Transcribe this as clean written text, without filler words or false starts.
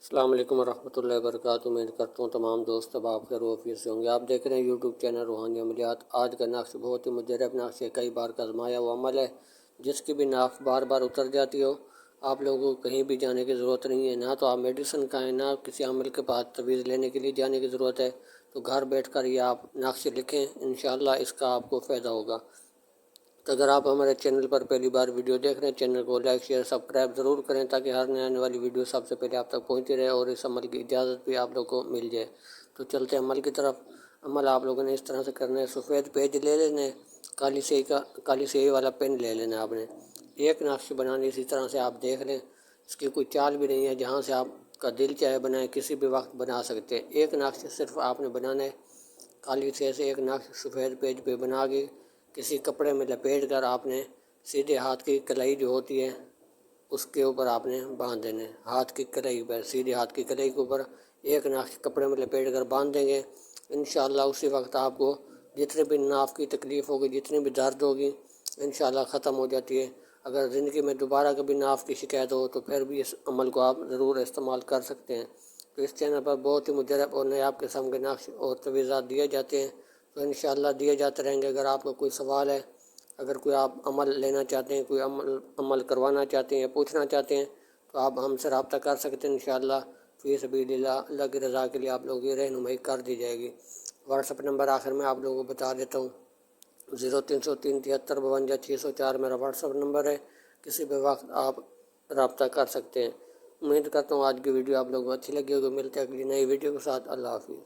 السلام علیکم ورحمۃ اللہ وبرکاتہ۔ امید کرتا ہوں تمام دوست اب آپ خیر و عافیت سے ہوں گے۔ آپ دیکھ رہے ہیں یوٹیوب چینل روحانی عملیات۔ آج کا نقش بہت ہی مجرب نقش ہے، کئی بار کا آزمایا ہوا عمل ہے، جس کی بھی ناف بار بار اتر جاتی ہو۔ آپ لوگوں کو کہیں بھی جانے کی ضرورت نہیں ہے، نہ تو آپ میڈیسن کھائیں، نہ کسی عمل کے پاس تویز لینے کے لیے جانے کی ضرورت ہے۔ تو گھر بیٹھ کر یہ آپ نقش لکھیں، انشاءاللہ اس کا آپ کو فائدہ ہوگا۔ تو اگر آپ ہمارے چینل پر پہلی بار ویڈیو دیکھ رہے ہیں، چینل کو لائک شیئر سبسکرائب ضرور کریں تاکہ ہر نئے آنے والی ویڈیو سب سے پہلے آپ تک پہنچتی رہے اور اس عمل کی اجازت بھی آپ لوگوں کو مل جائے۔ تو چلتے ہیں عمل کی طرف۔ عمل آپ لوگوں نے اس طرح سے کرنا ہے، سفید پیج لے لینا ہے، کالی سیاہی والا پین لے لینا ہے آپ نے۔ ایک نقش بنانے اسی طرح سے آپ دیکھ لیں، اس کی کوئی چال بھی نہیں ہے، جہاں سے آپ کا دل چاہے بنائیں، کسی بھی وقت بنا سکتے ہیں۔ ایک نقش صرف آپ نے بنانا ہے، کالی سیاہی سے ایک نقش سفید پیج پہ بنا کے کسی کپڑے میں لپیٹ کر آپ نے سیدھے ہاتھ کی کلائی جو ہوتی ہے اس کے اوپر آپ نے باندھ دینے۔ ہاتھ کی کلائی پر، سیدھے ہاتھ کی کلائی کے اوپر ایک نقش کپڑے میں لپیٹ کر باندھ دیں گے۔ انشاءاللہ اسی وقت آپ کو جتنے بھی ناف کی تکلیف ہوگی، جتنی بھی درد ہوگی، انشاءاللہ ختم ہو جاتی ہے۔ اگر زندگی میں دوبارہ کبھی ناف کی شکایت ہو تو پھر بھی اس عمل کو آپ ضرور استعمال کر سکتے ہیں۔ تو اس چینل پر بہت ہی مجرب اور نایاب قسم کے نقش اور تویزات دیے جاتے ہیں، تو انشاءاللہ دیے جاتے رہیں گے۔ اگر آپ کو کوئی سوال ہے، اگر کوئی آپ عمل لینا چاہتے ہیں، کوئی عمل کروانا چاہتے ہیں یا پوچھنا چاہتے ہیں، تو آپ ہم سے رابطہ کر سکتے ہیں۔ انشاءاللہ فی سبیل اللہ، اللہ کی رضا کے لیے آپ لوگوں کی رہنمائی کر دی جائے گی۔ واٹس اپ نمبر آخر میں آپ لوگوں کو بتا دیتا ہوں، 0303 73 52 604 میرا واٹس اپ نمبر ہے، کسی بھی وقت آپ رابطہ کر سکتے ہیں۔ امید کرتا ہوں آج کی ویڈیو آپ لوگوں کو اچھی لگی ہوگی۔ ملتے ہیں اگلی نئی ویڈیو کے ساتھ۔ اللہ حافظ۔